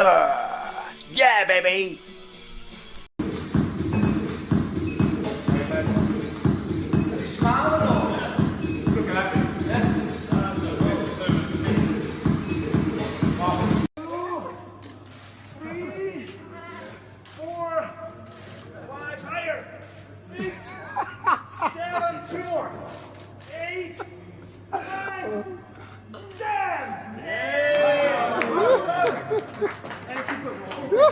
Yeah, baby. Smiling or looking at me? Yeah. 2, 3, 4, 5, higher. 6, 7, 2 more. 8, 9, 10. Yeah. And keep it rolling.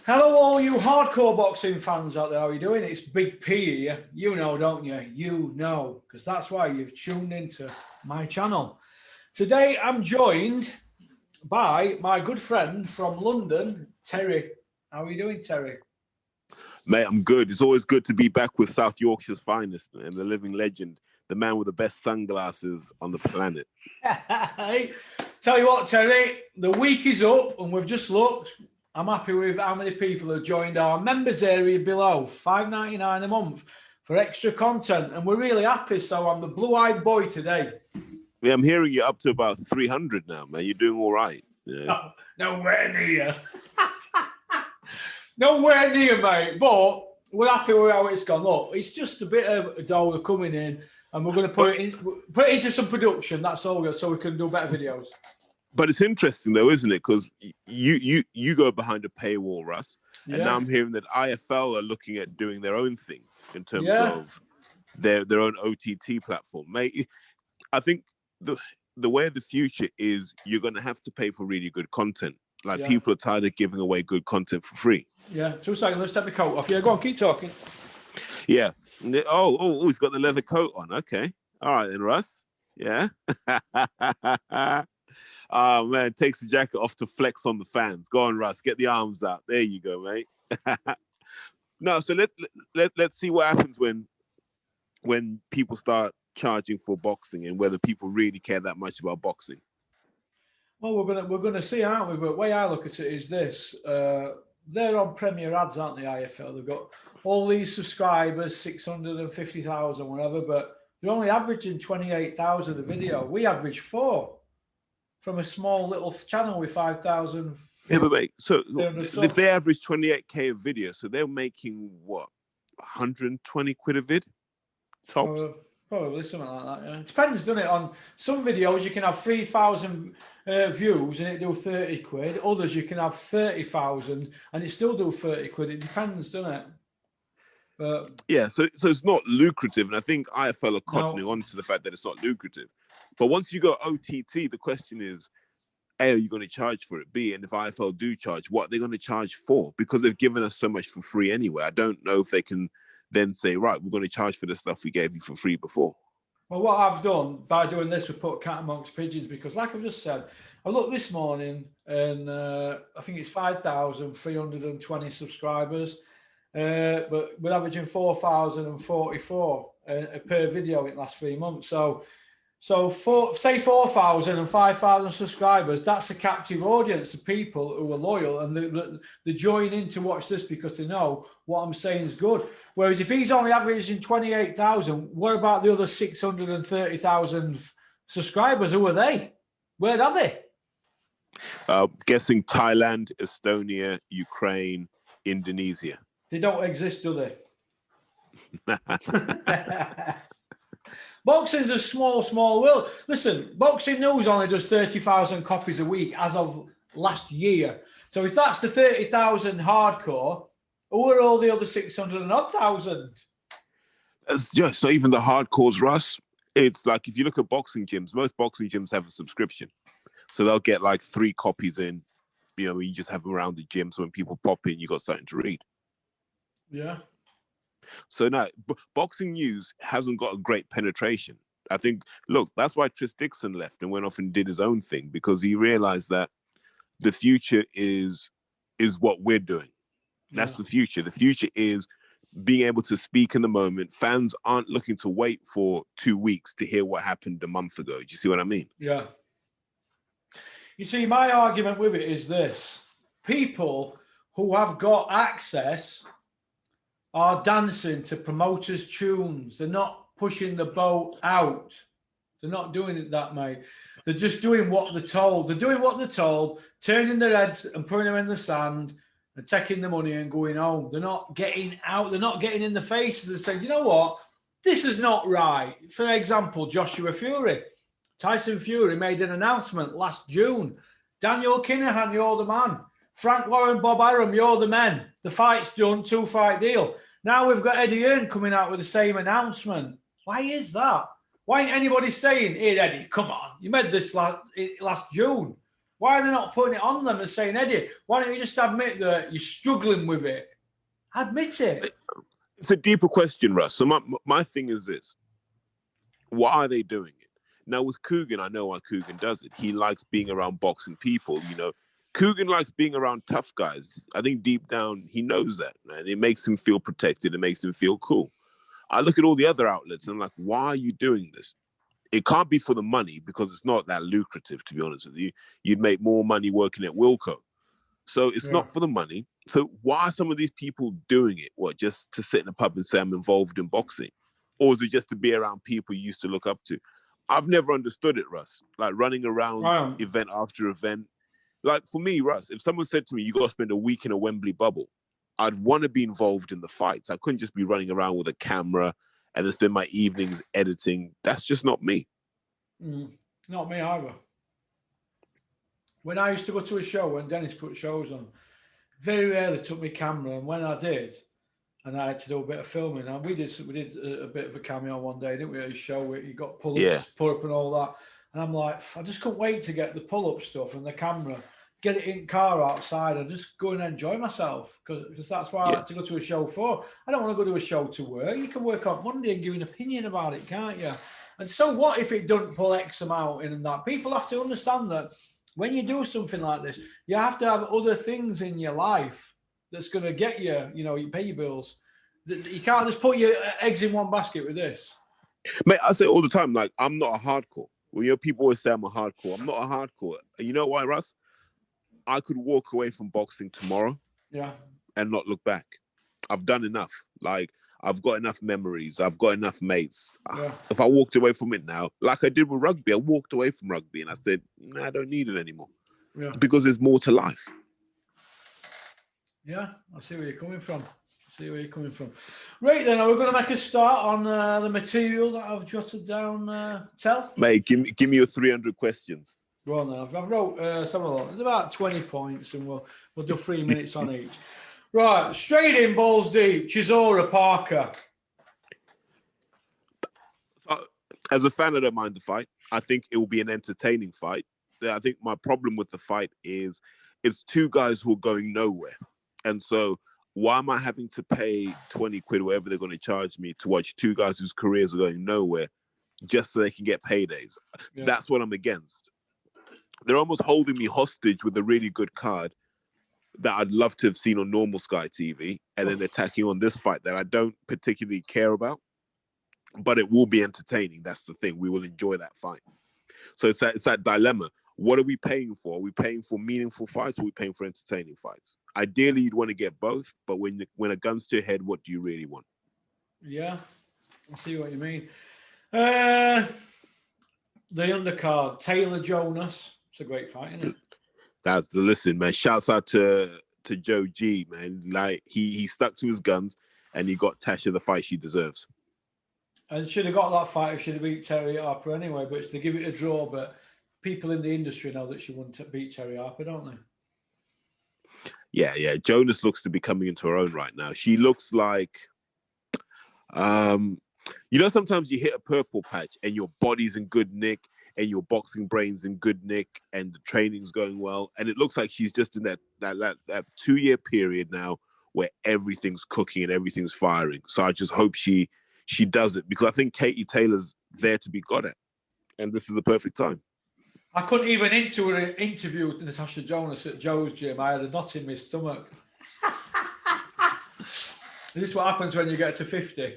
Hello, all you hardcore boxing fans out there. How are you doing? It's Big P here. You know, don't you? You know, because that's why you've tuned into my channel. Today, I'm joined by my good friend from London, Terry. How are you doing, Terry? Mate, I'm good. It's always good to be back with South Yorkshire's finest and the living legend, the man with the best sunglasses on the planet. Hey, tell you what, Terry, the week is up and we've just looked. I'm happy with how many people have joined our members area below, $5.99 a month for extra content. And we're really happy. So I'm the blue-eyed boy today. Yeah, I'm hearing you're up to about 300 now, man. You're doing all right. Yeah. Nowhere near. Nowhere near, mate. But we're happy with how it's gone. Look, it's just a bit of a dollar coming in, and we're going to put it into some production. That's all, so we can do better videos. But it's interesting, though, isn't it? Because you go behind a paywall, Russ, and now I'm hearing that IFL are looking at doing their own thing in terms of their own OTT platform, mate. I think the way of the future is you're going to have to pay for really good content. Like people are tired of giving away good content for free. Yeah. 2 seconds. Let's take the coat off. Yeah, go on. Keep talking. Yeah. Oh, he's got the leather coat on. Okay. All right then, Russ. Yeah. Oh man, takes the jacket off to flex on the fans. Go on, Russ. Get the arms out. There you go, mate. No, so let's see what happens when people start charging for boxing and whether people really care that much about boxing. Well, we're gonna see, aren't we? But the way I look at it is this: they're on Premier Ads, aren't they? IFL. They've got all these subscribers, 650,000, whatever, but they're only averaging 28,000 a video. We average 4 from a small little channel with 5,000. Yeah, but mate, so if they average 28k a video, so they're making what, 120 quid a vid, tops. Probably something like that. Yeah, it depends, doesn't it? On some videos, you can have 3,000 views and it do 30 quid. Others, you can have 30,000 and it still do 30 quid. It depends, doesn't it? But yeah, so it's not lucrative, and I think IFL are cottoning on to the fact that it's not lucrative. But once you go OTT, the question is, A, are you going to charge for it? B, and if IFL do charge, what are they going to charge for? Because they've given us so much for free anyway. I don't know if they can then say, right, we're going to charge for the stuff we gave you for free before. Well, what I've done by doing this, we put cat amongst pigeons, because like I've just said, I looked this morning and I think it's 5,320 subscribers, but we're averaging 4,044 per video in the last 3 months. So say 4,000 and 5,000 subscribers, that's a captive audience of people who are loyal and they join in to watch this because they know what I'm saying is good. Whereas if he's only averaging 28,000, what about the other 630,000 subscribers? Who are they? Where are they? Guessing Thailand, Estonia, Ukraine, Indonesia. They don't exist, do they? Boxing's a small world. Listen, Boxing News only does 30,000 copies a week as of last year. So if that's the 30,000 hardcore, who are all the other 600,000? That's just so even the hardcores, Russ. It's like if you look at boxing gyms, most boxing gyms have a subscription, so they'll get like 3 copies in. You know, you just have them around the gym, so when people pop in, you got something to read. Yeah. So now, boxing news hasn't got a great penetration. I think, look, that's why Tris Dixon left and went off and did his own thing, because he realized that the future is what we're doing. That's the future. The future is being able to speak in the moment. Fans aren't looking to wait for 2 weeks to hear what happened a month ago. Do you see what I mean? Yeah. You see, my argument with it is this. People who have got access are dancing to promoters' tunes. They're not pushing the boat out. They're not doing it that, mate. They're just doing what they're told. They're doing what they're told, turning their heads and putting them in the sand and taking the money and going home. They're not getting out. They're not getting in the faces and saying, you know what? This is not right. For example, Joshua Fury. Tyson Fury made an announcement last June. Daniel Kinahan, you're the man. Frank Warren, Bob Arum, you're the men. The fight's done, 2-fight deal. Now we've got Eddie Hearn coming out with the same announcement. Why is that? Why ain't anybody saying, hey, Eddie, come on, you made this last June. Why are they not putting it on them and saying, Eddie, why don't you just admit that you're struggling with it? Admit it. It's a deeper question, Russ. So my thing is this. Why are they doing it? Now, with Coogan, I know why Coogan does it. He likes being around boxing people, you know. Coogan likes being around tough guys. I think deep down, he knows that, man. It makes him feel protected. It makes him feel cool. I look at all the other outlets and I'm like, why are you doing this? It can't be for the money because it's not that lucrative, to be honest with you. You'd make more money working at Wilco. So it's not for the money. So why are some of these people doing it? What, just to sit in a pub and say I'm involved in boxing? Or is it just to be around people you used to look up to? I've never understood it, Russ. Like running around event after event. Like for me, Russ, if someone said to me, you got to spend a week in a Wembley bubble, I'd want to be involved in the fights. I couldn't just be running around with a camera and then spend my evenings editing. That's just not me. Not me either. When I used to go to a show, when Dennis put shows on, very rarely took my camera. And when I did, and I had to do a bit of filming, and we did a bit of a cameo one day, didn't we, at his show where you got pull-ups, pull-up and all that. And I'm like, I just couldn't wait to get the pull-up stuff and the camera, get it in the car outside and just go and enjoy myself because that's why I like to go to a show for. I don't want to go to a show to work. You can work on Monday and give an opinion about it, can't you? And so what if it doesn't pull X amount in and that? People have to understand that when you do something like this, you have to have other things in your life that's going to get you, you know, you pay your bills. You can't just put your eggs in one basket with this. Mate, I say all the time, like, I'm not a hardcore. Well, you know, people always say I'm a hardcore. I'm not a hardcore. And you know why, Russ? I could walk away from boxing tomorrow and not look back. I've done enough. Like, I've got enough memories. I've got enough mates. If I walked away from it now, like I did with rugby, I walked away from rugby and I said, nah, I don't need it anymore. Because there's more to life. Yeah, I see where you're coming from. Right then, are we going to make a start on the material that I've jotted down? Tell? Mate, give me your 300 questions. Go on then. I've wrote some. There's about 20 points and we'll do 3 minutes on each. Right, straight in, balls deep. Chisora Parker. As a fan, I don't mind the fight. I think it will be an entertaining fight. I think my problem with the fight is it's two guys who are going nowhere. And so why am I having to pay 20 quid, whatever they're going to charge me, to watch two guys whose careers are going nowhere just so they can get paydays? That's what I'm against. They're almost holding me hostage with a really good card that I'd love to have seen on normal Sky TV, and then they're tacking on this fight that I don't particularly care about, but it will be entertaining. That's the thing. We will enjoy that fight. So it's that dilemma. What are we paying for? Are we paying for meaningful fights, or are we paying for entertaining fights? Ideally, you'd want to get both, but when a gun's to your head, what do you really want? Yeah, I see what you mean. The undercard, Taylor Jonas. It's a great fight, isn't it? Listen, man. Shouts out to Joe G, man. Like he stuck to his guns and he got Tasha the fight she deserves. And should have got that fight if she'd have beat Terry Harper anyway, but they give it a draw. But people in the industry know that she wouldn't beat Terry Harper, don't they? Yeah. Jonas looks to be coming into her own right now. She looks like, you know, sometimes you hit a purple patch and your body's in good nick and your boxing brain's in good nick and the training's going well. And it looks like she's just in that 2-year period now where everything's cooking and everything's firing. So I just hope she does it, because I think Katie Taylor's there to be got at. And this is the perfect time. I couldn't even interview Natasha Jonas at Joe's gym. I had a knot in my stomach. This is what happens when you get to 50.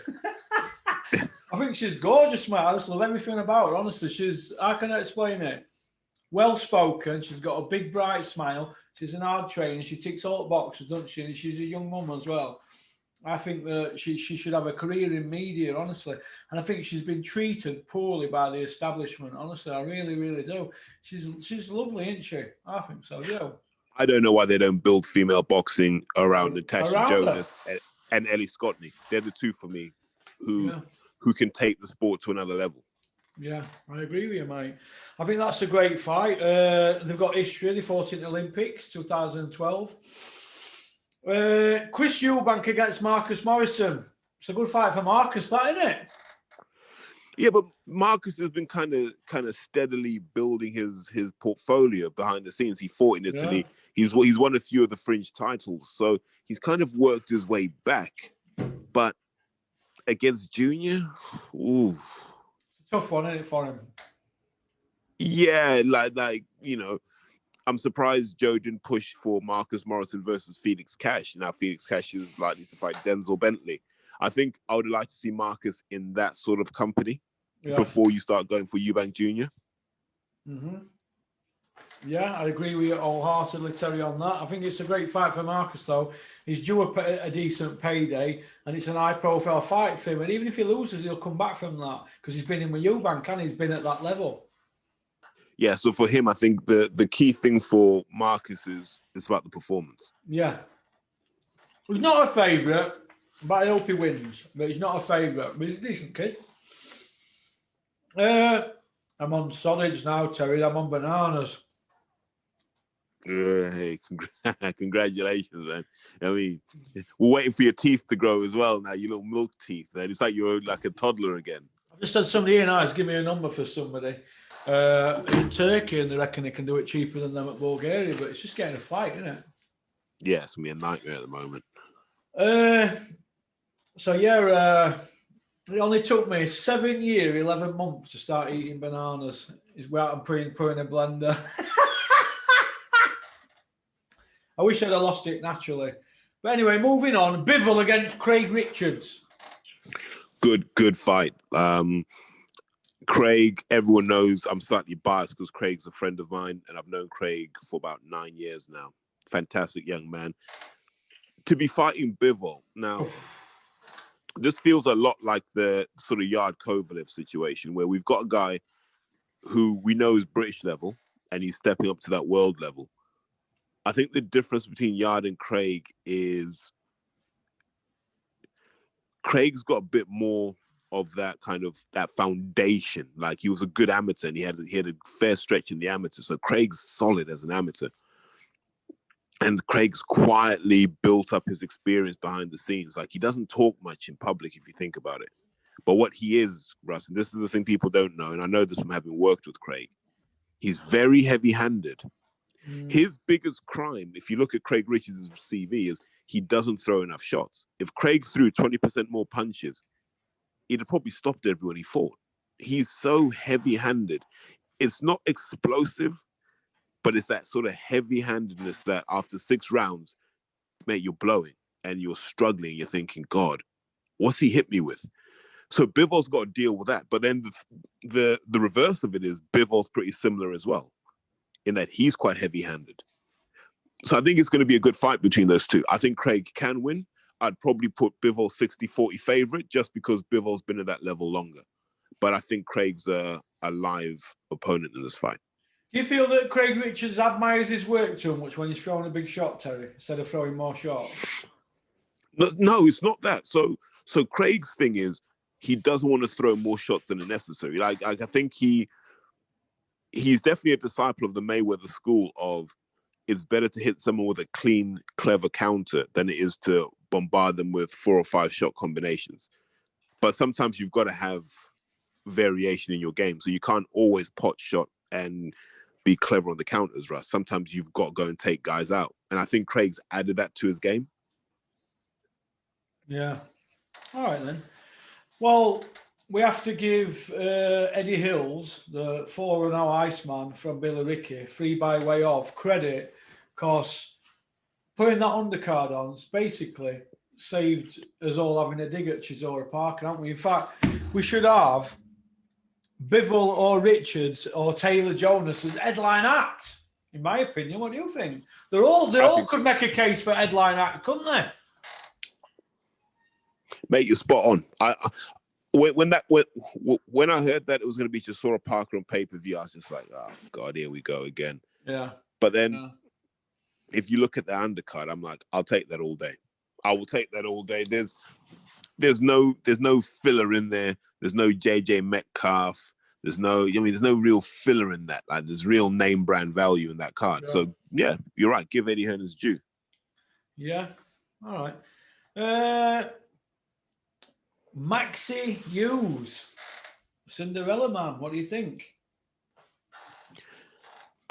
I think she's gorgeous, mate. I just love everything about her, honestly. How can I explain it? Well-spoken. She's got a big, bright smile. She's an hard trainer. She ticks all the boxes, doesn't she? And she's a young mum as well. I think that she should have a career in media, honestly. And I think she's been treated poorly by the establishment, honestly. I really, really do. She's lovely, isn't she? I think so, yeah. I don't know why they don't build female boxing around Natasha Around her. Jonas and Ellie Scotney. They're the two for me who Yeah. can take the sport to another level. Yeah, I agree with you, mate. I think that's a great fight. They've got history. They fought in the Olympics, 2012. Chris Eubank against Marcus Morrison. It's a good fight for Marcus, that, isn't it? Yeah, but Marcus has been kind of steadily building his portfolio behind the scenes. He fought in Italy. Yeah. He's won a few of the fringe titles, so he's kind of worked his way back. But against Junior, ooh, tough one, isn't it, for him? Yeah, like you know, I'm surprised Joe didn't push for Marcus Morrison versus Felix Cash. Now Felix Cash is likely to fight Denzel Bentley. I think I would like to see Marcus in that sort of company before you start going for Eubank Jr. Mm-hmm. Yeah, I agree with you wholeheartedly, Terry, on that. I think it's a great fight for Marcus, though. He's due a decent payday, and it's an high-profile fight for him. And even if he loses, he'll come back from that because he's been in with Eubank and he's been at that level. Yeah, so for him, I think the key thing for Marcus is about the performance. Yeah. He's not a favourite, but I hope he wins. But he's not a favourite, but he's a decent kid. I'm on solids now, Terry. I'm on bananas. Hey, congratulations, man. I mean, we're waiting for your teeth to grow as well now, your little milk teeth. Man. It's like you're like a toddler again. I've just had somebody in ours give me a number for somebody in Turkey, and they reckon they can do it cheaper than them at Bulgaria, but it's just getting a fight, isn't it? Yeah, it's going to be a nightmare at the moment. It only took me 7 years, 11 months to start eating bananas. Is where I'm putting in a blender. I wish I'd have lost it naturally. But anyway, moving on. Bivol against Craig Richards. Good fight. Craig, everyone knows I'm slightly biased because Craig's a friend of mine, and I've known Craig for about 9 years now. Fantastic young man. To be fighting Bivol now, this feels a lot like the sort of Yard Kovalev situation where we've got a guy who we know is British level and he's stepping up to that world level. I think the difference between Yard and Craig is Craig's got a bit more of that kind of that foundation. Like he was a good amateur and he had a fair stretch in the amateur. So Craig's solid as an amateur. And Craig's quietly built up his experience behind the scenes. Like he doesn't talk much in public if you think about it. But what he is, Russ, and this is the thing people don't know, and I know this from having worked with Craig, he's very heavy-handed. His biggest crime, if you look at Craig Richards' CV, is he doesn't throw enough shots. If Craig threw 20% more punches, he'd have probably stopped everyone he fought. He's so heavy-handed. It's not explosive, but it's that sort of heavy-handedness that after 6 rounds, mate, you're blowing and you're struggling. You're thinking, God, what's he hit me with? So Bivol's got to deal with that. But then the reverse of it is Bivol's pretty similar as well, in that he's quite heavy-handed. So I think it's going to be a good fight between those two. I think Craig can win. I'd probably put Bivol 60-40 favorite just because Bivol's been at that level longer. But I think Craig's a live opponent in this fight. Do you feel that Craig Richards admires his work too much when he's throwing a big shot, Terry, instead of throwing more shots? No, it's not that. So Craig's thing is he doesn't want to throw more shots than are necessary. Like I think he's definitely a disciple of the Mayweather school of it's better to hit someone with a clean, clever counter than it is to bombard them with 4 or 5 shot combinations. But sometimes you've got to have variation in your game. So you can't always pot shot and be clever on the counters, Russ. Sometimes you've got to go and take guys out. And I think Craig's added that to his game. Yeah. All right, then. Well, we have to give Eddie Hills, the 4-0 Iceman from Billericay, free by way of credit, because putting that undercard on basically saved us all having a dig at Chisora Park, haven't we? In fact, we should have Bivol or Richards or Taylor Jonas as headline act, in my opinion. What do you think? They all could make a case for headline act, couldn't they? Mate, you're spot on. When I heard that it was going to be Chisora Parker on pay-per-view, I was just like, oh God, here we go again. Yeah. But then if you look at the undercard, I'm like, I'll take that all day. I will take that all day. There's no filler in there. There's no JJ Metcalf. There's no real filler in that. Like, there's real name brand value in that card. Yeah. So yeah, you're right. Give Eddie Hearn his due. Yeah. All right. Maxi Hughes, Cinderella Man. What do you think?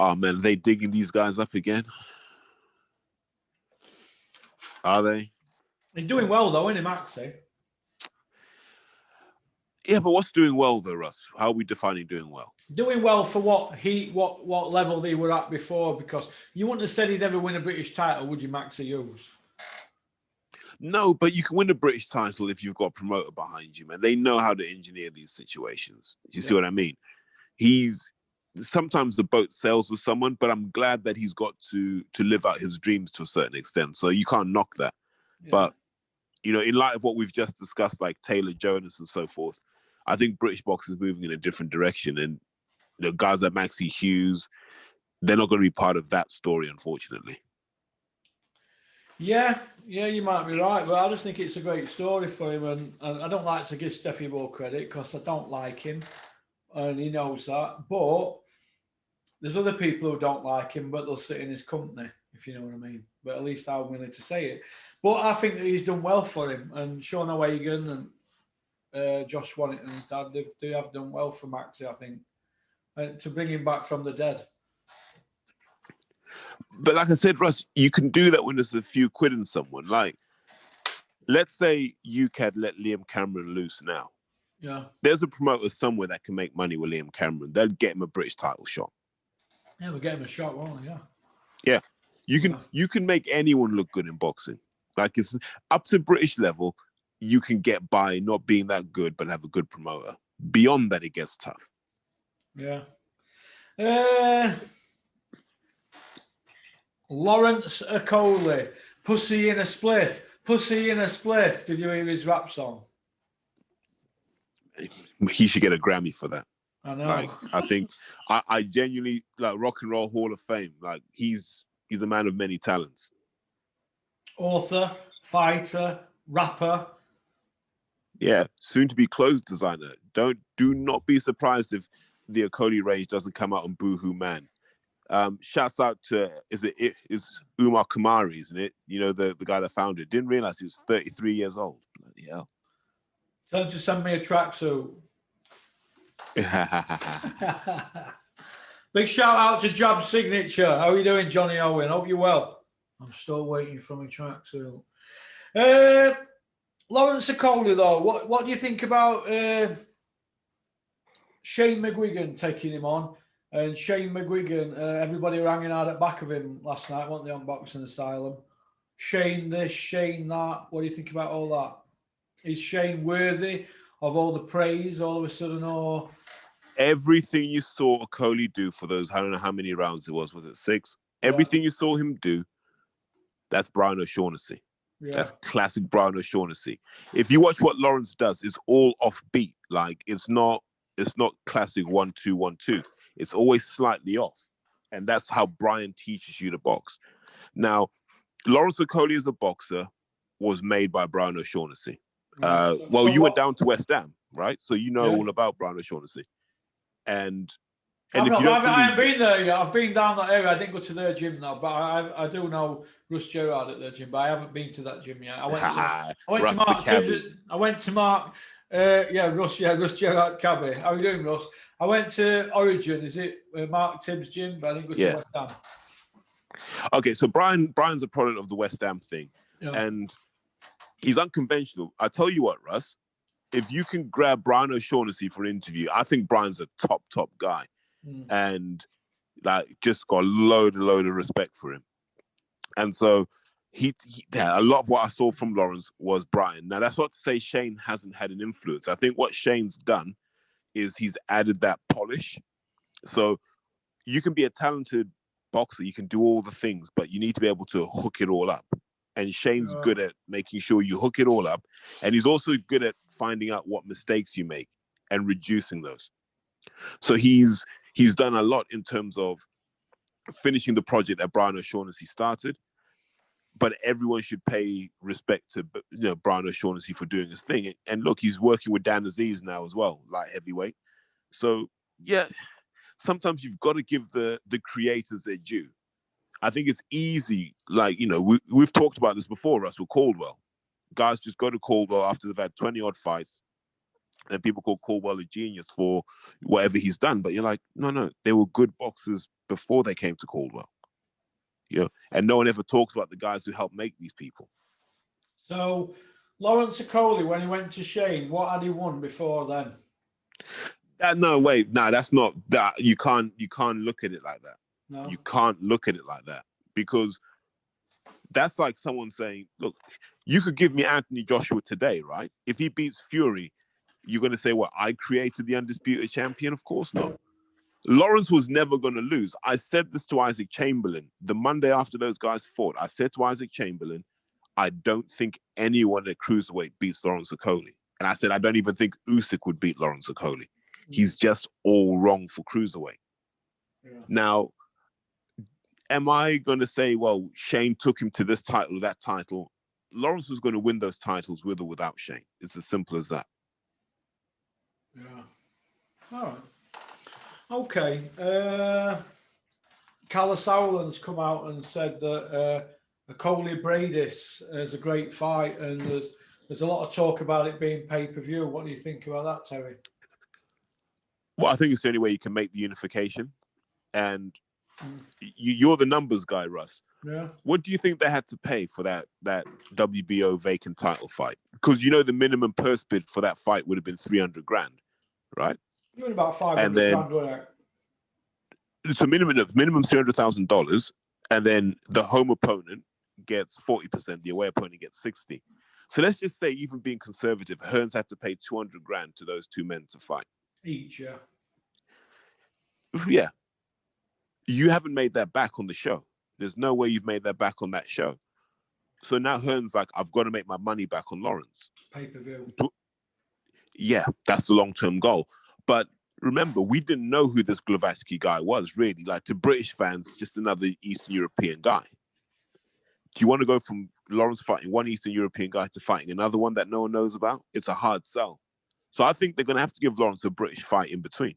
Oh man, are they digging these guys up again? Are they? He's doing well though, isn't he, Maxi? Yeah, but what's doing well though, Russ? How are we defining doing well? Doing well for what level they were at before, because you wouldn't have said he'd ever win a British title, would you, Maxi Hughes? No, but you can win a British title if you've got a promoter behind you, man. They know how to engineer these situations. You see what I mean? Sometimes the boat sails with someone, but I'm glad that he's got to live out his dreams to a certain extent. So you can't knock that. Yeah. But, in light of what we've just discussed, like Taylor Jonas and so forth, I think British boxing is moving in a different direction. And guys like Maxi Hughes, they're not going to be part of that story, unfortunately. Yeah, you might be right, but I just think it's a great story for him, and I don't like to give Steffi more credit because I don't like him, and he knows that. But there's other people who don't like him, but they'll sit in his company, if you know what I mean. But at least I'm willing to say it. But I think that he's done well for him, and Sean O'Hagan and Josh Warrington's dad, they have done well for Maxi, I think, to bring him back from the dead. But like I said, Russ, you can do that when there's a few quid in someone. Like, let's say UCAD let Liam Cameron loose now. Yeah. There's a promoter somewhere that can make money with Liam Cameron. They'll get him a British title shot. Yeah, we'll get him a shot, won't we? Yeah. Yeah. You can make anyone look good in boxing. Like, it's up to British level, you can get by not being that good, but have a good promoter. Beyond that, it gets tough. Yeah. Lawrence Okoli, Pussy in a Spliff. Pussy in a Spliff. Did you hear his rap song? He should get a Grammy for that. I know. Like, I think I genuinely, like, Rock and Roll Hall of Fame. Like, he's a man of many talents. Author, fighter, rapper. Yeah, soon to be clothes designer. Do not be surprised if the Okoli range doesn't come out on Boohoo Man. Shouts out to is Umar Kamari, isn't it? The guy that founded it. Didn't realize he was 33 years old. Bloody hell. Tell him to send me a tracksuit. Big shout out to Jab Signature. How are you doing, Johnny Owen? Hope you're well. I'm still waiting for my tracksuit. Lawrence Okoli, though, what do you think about Shane McGuigan taking him on? And Shane McGuigan, everybody were hanging out at back of him last night, weren't they, on Boxing Asylum? Shane this, Shane that. What do you think about all that? Is Shane worthy of all the praise all of a sudden, or? Everything you saw Okoli do for those, I don't know how many rounds it was it 6? Everything you saw him do, that's Brian O'Shaughnessy. Yeah. That's classic Brian O'Shaughnessy. If you watch what Lawrence does, it's all offbeat. Like, it's not classic 1-2-1-2. It's always slightly off. And that's how Brian teaches you to box. Now, Lawrence Okoli as a boxer was made by Brian O'Shaughnessy. You went down to West Ham, right? So you know all about Brian O'Shaughnessy. And I haven't been there yet. I've been down that area. I didn't go to their gym though, but I do know Russ Gerrard at their gym, but I haven't been to that gym yet. I went to Mark. Russ Gerrard Cabby. How are you doing, Russ? I went to Origin. Is it Mark Tibbs' gym? But I didn't go to West Ham. Okay, so Brian's a product of the West Ham thing, and he's unconventional. I tell you what, Russ. If you can grab Brian O'Shaughnessy for an interview, I think Brian's a top guy. And like, just got a load of respect for him. And so a lot of what I saw from Lawrence was Brian. Now, that's not to say Shane hasn't had an influence. I think what Shane's done is he's added that polish. So you can be a talented boxer, you can do all the things, but you need to be able to hook it all up. and Shane's good at making sure you hook it all up, and he's also good at finding out what mistakes you make and reducing those. So he's done a lot in terms of finishing the project that Brian O'Shaughnessy started, but everyone should pay respect to Brian O'Shaughnessy for doing his thing. And look, he's working with Dan Aziz now as well, light heavyweight. So yeah, sometimes you've got to give the creators their due. I think it's easy, like, we've talked about this before, Russ, with Caldwell. Guys just go to Caldwell after they've had 20 odd fights, and people call Caldwell a genius for whatever he's done. But you're like, no, they were good boxers before they came to Caldwell. And no one ever talks about the guys who helped make these people. So Lawrence Okoli, when he went to Shane, what had he won before then? That's not that. You can't look at it like that. No. You can't look at it like that, because that's like someone saying, look, you could give me Anthony Joshua today, right? If he beats Fury, you're going to say, what, I created the undisputed champion? Of course not. Lawrence was never going to lose. I said this to Isaac Chamberlain the Monday after those guys fought. I said to Isaac Chamberlain, I don't think anyone at cruiserweight beats Lawrence Okoli. And I said, I don't even think Usyk would beat Lawrence Okoli. He's just all wrong for cruiserweight. Yeah. Now, am I going to say, well, Shane took him to this title, that title? Lawrence was going to win those titles with or without Shane. It's as simple as that. Yeah. All right. Okay. Callum Sauerland's come out and said that Okoli Bradis is a great fight, and there's a lot of talk about it being pay-per-view. What do you think about that, Terry? Well, I think it's the only way you can make the unification. And you're the numbers guy, Russ. Yeah. What do you think they had to pay for that WBO vacant title fight? Because the minimum purse bid for that fight would have been $300,000, right? Even about $500,000, wasn't it? It's a minimum $300,000, and then the home opponent gets 40%, the away opponent gets 60%. So let's just say, even being conservative, Hearns had to pay $200,000 to those two men to fight each. Yeah. Yeah. You haven't made that back on the show. There's no way you've made that back on that show. So now Hearns like, I've got to make my money back on Lawrence. Pay-per-view. Yeah, that's the long-term goal. But remember, we didn't know who this Glavatsky guy was, really. Like, to British fans, just another Eastern European guy. Do you want to go from Lawrence fighting one Eastern European guy to fighting another one that no one knows about? It's a hard sell. So I think they're going to have to give Lawrence a British fight in between.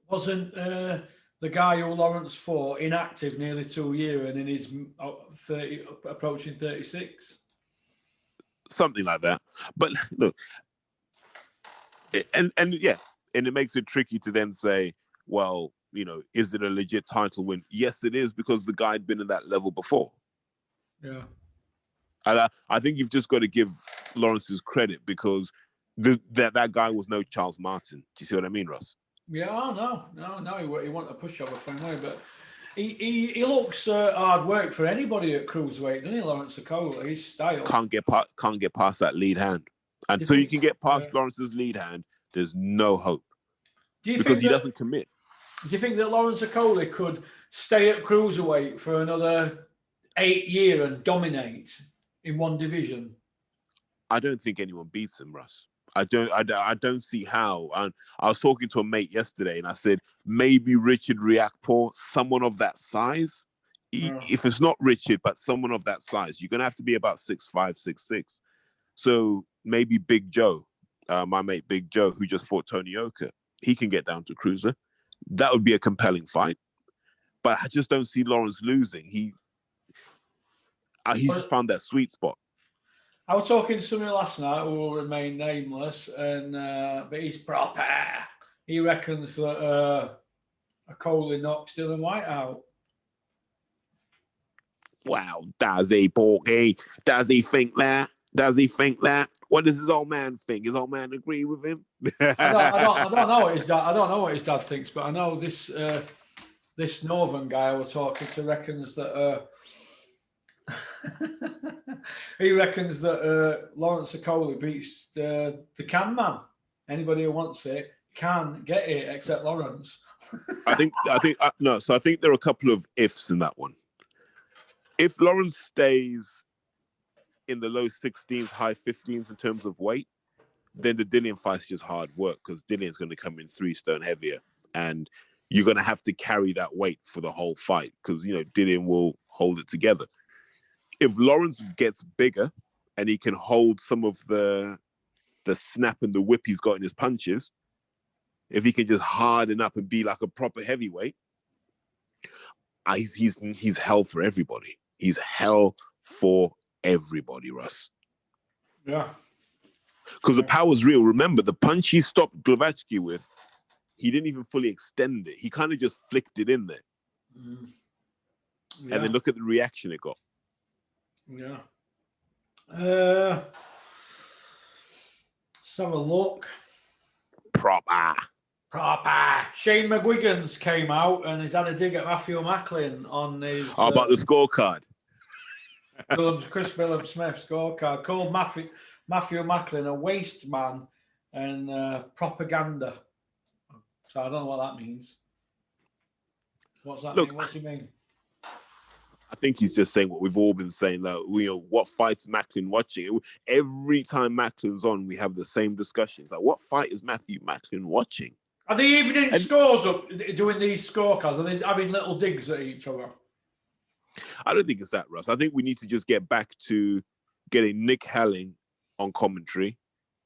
Wasn't the guy who Lawrence fought inactive nearly 2 years, and in his 30, approaching 36? Something like that. But look, and it makes it tricky to then say, well, is it a legit title win? Yes, it is, because the guy had been at that level before. Yeah. And I think you've just got to give Lawrence's credit, because that guy was no Charles Martin. Do you see what I mean, Russ? Yeah, no, he wanted a pushover from way, but he looks hard work for anybody at cruiserweight, doesn't he, Lawrence Okoli? His style can't get past that lead hand. Until you can get past Lawrence's lead hand, there's no hope. Because he doesn't commit. Do you think that Lawrence Okoli could stay at cruiserweight for another 8 years and dominate in one division? I don't think anyone beats him, Russ. I don't see how. And I was talking to a mate yesterday, and I said, maybe Richard Riakporhe, someone of that size. If it's not Richard, but someone of that size, you're going to have to be about 6'5", 6'6". So maybe Big Joe, my mate Big Joe, who just fought Tony Yoka, he can get down to cruiser. That would be a compelling fight. But I just don't see Lawrence losing. He's just found that sweet spot. I was talking to somebody last night who will remain nameless, and but he's proper. He reckons that Okoli knocks Dylan White out. Wow, does he, Porky? Does he think that? What does his old man think? His old man agree with him? I don't know what his dad. I don't know what his dad thinks, but I know this northern guy I was talking to reckons that. He reckons that Lawrence Okoli beats the can man. Anybody who wants it can get it, except Lawrence. I think there are a couple of ifs in that one. If Lawrence stays in the low 16s, high 15s in terms of weight, then the Dillian fight's just hard work because Dillian's going to come in 3 stone heavier, and you're going to have to carry that weight for the whole fight because, you know, Dillian will hold it together. If Lawrence gets bigger and he can hold some of the snap and the whip he's got in his punches, if he can just harden up and be like a proper heavyweight, he's hell for everybody. He's hell for everybody, Russ. Yeah. Because the power's real. Remember, the punch he stopped Glavatsky with, he didn't even fully extend it. He kind of just flicked it in there. Yeah. And then look at the reaction it got. Yeah. Let's have a look. Proper. Shane McGuigan's came out and he's had a dig at Matthew Macklin on his... How about the scorecard? Chris Billups-Smith scorecard. Called Matthew Macklin a waste man and propaganda. So I don't know what that means. What's that mean? What's he mean? I think he's just saying what we've all been saying. Like, what fight's Macklin watching? Every time Macklin's on, we have the same discussions. Like, what fight is Matthew Macklin watching? Are they evening scores up doing these scorecards? Are they having little digs at each other? I don't think it's that, Russ. I think we need to just get back to getting Nick Helling on commentary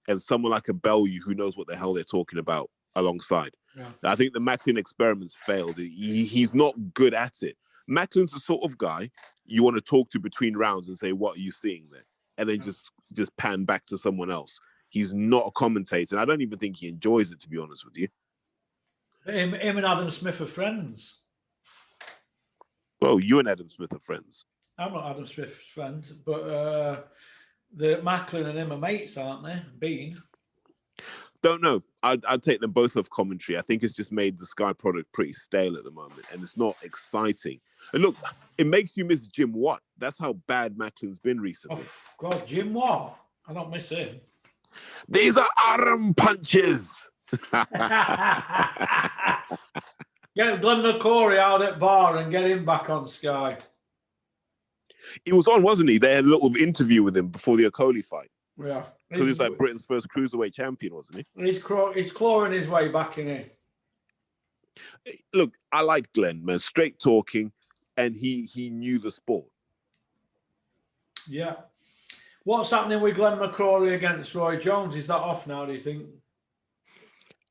and someone like a Bellew who knows what the hell they're talking about alongside. Yeah. I think the Macklin experiments failed. He's not good at it. Macklin's the sort of guy you want to talk to between rounds and say, what are you seeing there? And then just pan back to someone else. He's not a commentator. And I don't even think he enjoys it, to be honest with you. Him and Adam Smith are friends. Well, you and Adam Smith are friends. I'm not Adam Smith's friend, but the Macklin and him are mates, aren't they? Bean. Don't know. I'd take them both off commentary. I think it's just made the Sky product pretty stale at the moment, and it's not exciting. And look, it makes you miss Jim Watt. That's how bad Macklin's been recently. Oh, God, Jim Watt. I don't miss him. These are arm punches. Get Glenn McCrory out at bar and get him back on Sky. He was on, wasn't he? They had a little interview with him before the Okoli fight. Yeah. Because he's like Britain's first cruiserweight champion, wasn't he? He's clawing his way back in here. Look, I like Glenn, man. Straight talking, and he knew the sport. Yeah. What's happening with Glenn McCrory against Roy Jones? Is that off now, do you think?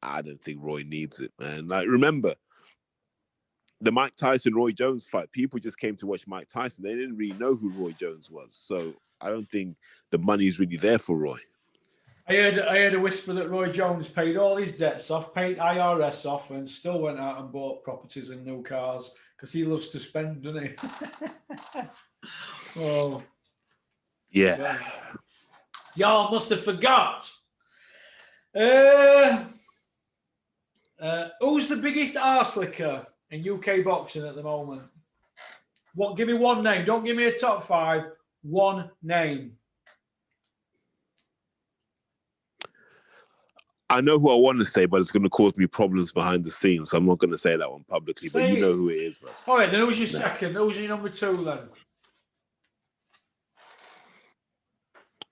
I don't think Roy needs it, man. Like, remember, the Mike Tyson-Roy Jones fight, people just came to watch Mike Tyson. They didn't really know who Roy Jones was. So I don't think the money is really there for Roy. I heard a whisper that Roy Jones paid all his debts off, paid IRS off, and still went out and bought properties and new cars because he loves to spend, doesn't he? Oh. Yeah. Y'all must have forgot. Who's the biggest arse licker in UK boxing at the moment? What? Give me one name. Don't give me a top 5. One name. I know who I want to say, but it's going to cause me problems behind the scenes, so I'm not going to say that one publicly. But you know who it is, Russ. All right, then who's your second? Who's your number 2 then?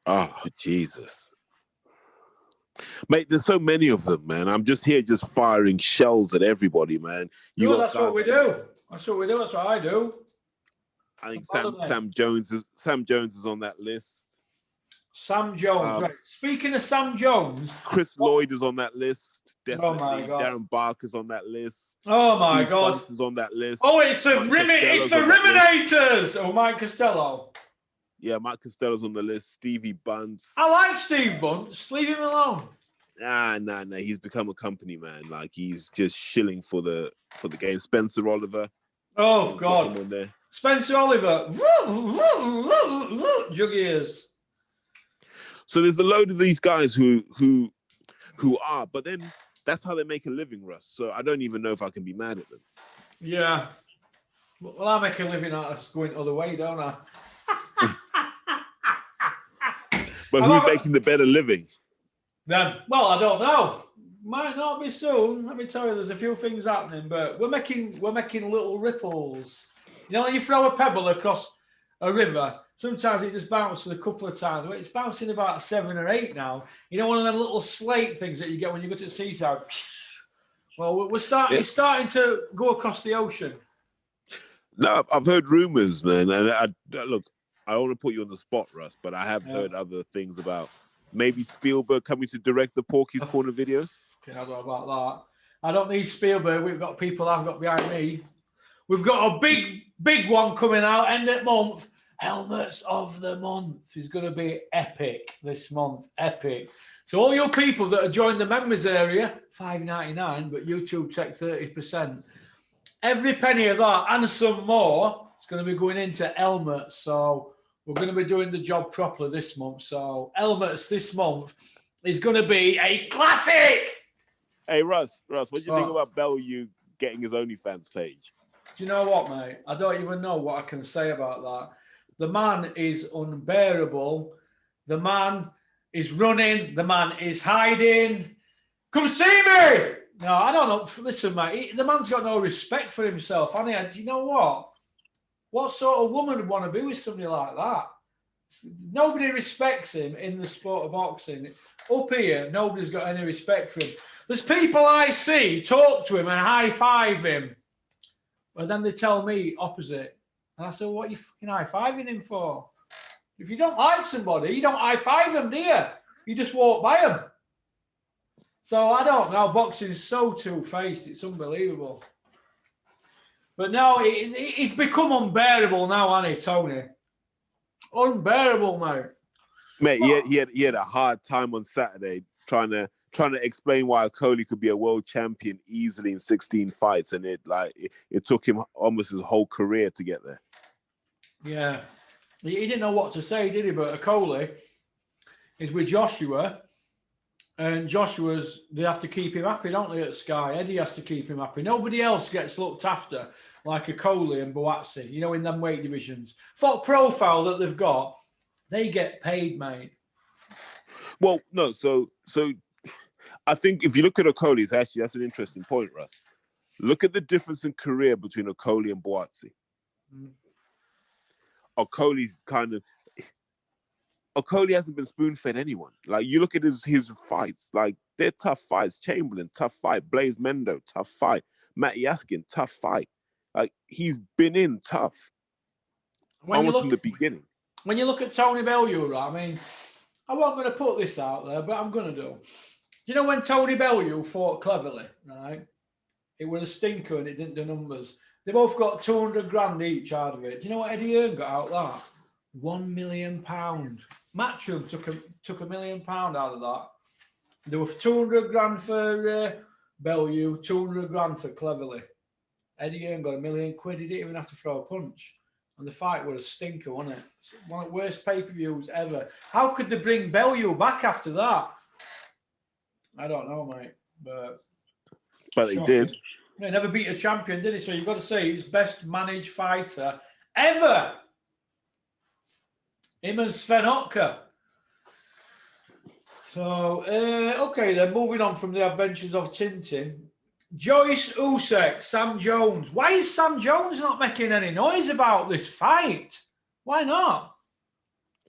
Oh, Jesus. Mate, there's so many of them, man. I'm just here just firing shells at everybody, man. That's what we do. That's what we do. That's what I do. I think Sam Jones is on that list. Sam Jones, right. Speaking of Sam Jones, Chris Lloyd is on that list. Definitely. Oh my God. Darren Barker's on that list. Oh my God. Bunce is on that list. Oh, it's the Riminators. Oh, Mike Costello. Yeah, Mike Costello's on the list. Stevie Bunce. I like Steve Bunce. Leave him alone. Nah. He's become a company man. Like, he's just shilling for the game. Spencer Oliver. Oh God. Spencer Oliver. Jug ears. So there's a load of these guys who are, but then that's how they make a living, Russ. So I don't even know if I can be mad at them. Yeah. Well, I make a living out of going the other way, don't I? But who's making the better living? Then, well, I don't know. Might not be soon. Let me tell you, there's a few things happening, but we're making little ripples. You know, you throw a pebble across a river. Sometimes it just bounces a couple of times. Well, it's bouncing about 7 or 8 now. You know, one of them little slate things that you get when you go to the seaside. Well, we're starting. Yeah. It's starting to go across the ocean. No, I've heard rumors, man. And look, I don't want to put you on the spot, Russ, but I have heard other things about maybe Spielberg coming to direct the Porky's Corner videos. Okay, I don't know about that. I don't need Spielberg. We've got people I've got behind me. We've got a big one coming out end of month. Helmets of the month is going to be epic this month. Epic. So all your people that are joined the members area, $5.99, but YouTube take 30%. Every penny of that and some more is going to be going into helmets. So we're going to be doing the job properly this month. So helmets this month is going to be a classic. Hey, Russ, what do you think about Bellew getting his OnlyFans page? Do you know what, mate? I don't even know what I can say about that. The man is unbearable. The man is running. The man is hiding. Come see me! No, I don't know. Listen, mate, the man's got no respect for himself. Do you know what? What sort of woman would want to be with somebody like that? Nobody respects him in the sport of boxing. Up here, nobody's got any respect for him. There's people I see talk to him and high-five him. But then they tell me opposite. And I said, what are you fucking high-fiving him for? If you don't like somebody, you don't high-five them, do you? You just walk by them. So I don't know. Boxing's so two-faced. It's unbelievable. But no, it's become unbearable now, hasn't it, Tony? Unbearable, mate. Mate, he had a hard time on Saturday trying to explain why Coley could be a world champion easily in 16 fights, and it took him almost his whole career to get there. Yeah, he didn't know what to say, did he? But Coley is with Joshua, and they have to keep him happy, don't they? At Sky, Eddie has to keep him happy. Nobody else gets looked after like a Coley and Boazzi, you know, in them weight divisions. For profile that they've got, they get paid, mate. Well, no, so I think if you look at Okoli, that's an interesting point, Russ. Look at the difference in career between Okoli and Boazzi. Okoli hasn't been spoon-fed anyone. Like, you look at his fights, like, they're tough fights. Chamberlain, tough fight. Blaze Mendo, tough fight. Matt Yaskin, tough fight. Like, he's been in tough. Almost from the beginning. When you look at Tony Bellew, right, I mean, I wasn't going to put this out there, but I'm going to do. You know when Tony Bellew fought Cleverly, right? It was a stinker and it didn't do numbers. They both got 200 grand each out of it. Do you know what Eddie Hearn got out of that? £1 million. Matchroom took £1 million out of that. There was 200 grand for Bellew, 200 grand for Cleverly. Eddie Hearn got £1 million. He didn't even have to throw a punch. And the fight was a stinker, wasn't it? It's one of the worst pay-per-views ever. How could they bring Bellew back after that? I don't know, mate. But they did. He never beat a champion, did he? So you've got to say he's best managed fighter ever. Him and Sven Otka. So, okay then, moving on from the adventures of Tintin. Joyce Usyk, Sam Jones. Why is Sam Jones not making any noise about this fight? Why not?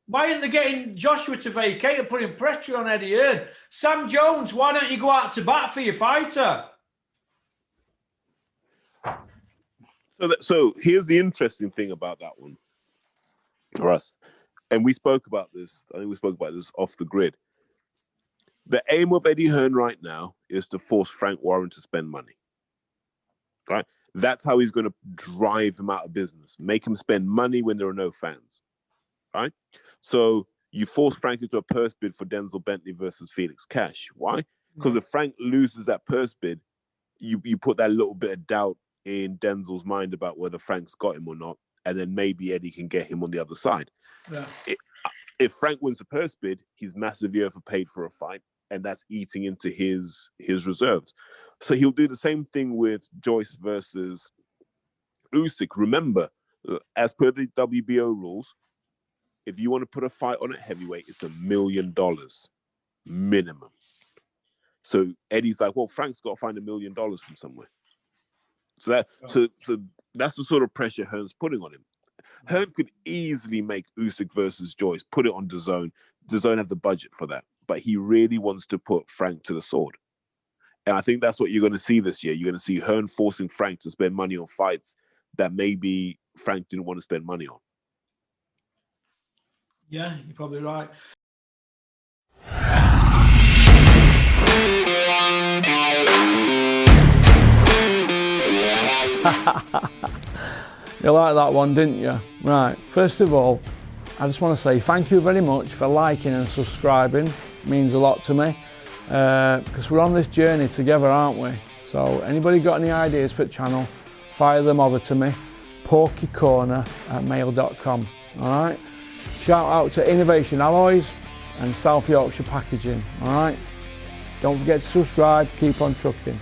Why aren't they getting Joshua to vacate and putting pressure on Eddie Hearn? Sam Jones, why don't you go out to bat for your fighter? So here's the interesting thing about that one, Russ. And we spoke about this. I think we spoke about this off the grid. The aim of Eddie Hearn right now is to force Frank Warren to spend money. Right? That's how he's going to drive him out of business. Make him spend money when there are no fans. Right? So you force Frank into a purse bid for Denzel Bentley versus Felix Cash. Why? Because if Frank loses that purse bid, you put that little bit of doubt in Denzel's mind about whether Frank's got him or not, and then maybe Eddie can get him on the other side. Yeah. If Frank wins the purse bid, he's massively overpaid for a fight, and that's eating into his reserves. So he'll do the same thing with Joyce versus Usyk. Remember, as per the WBO rules, if you want to put a fight on at heavyweight, it's $1 million minimum. So Eddie's like, well, Frank's got to find $1 million from somewhere. So that's the sort of pressure Hearn's putting on him. Hearn could easily make Usyk versus Joyce, put it on DAZN. DAZN have the budget for that, but he really wants to put Frank to the sword. And I think that's what you're going to see this year. You're going to see Hearn forcing Frank to spend money on fights that maybe Frank didn't want to spend money on. Yeah, you're probably right. You like that one, didn't you? Right, first of all, I just want to say thank you very much for liking and subscribing. It means a lot to me, because we're on this journey together, aren't we? So anybody got any ideas for the channel, fire them over to me, porkycorner@mail.com, all right? Shout out to Innovation Alloys and South Yorkshire Packaging, all right? Don't forget to subscribe, keep on trucking.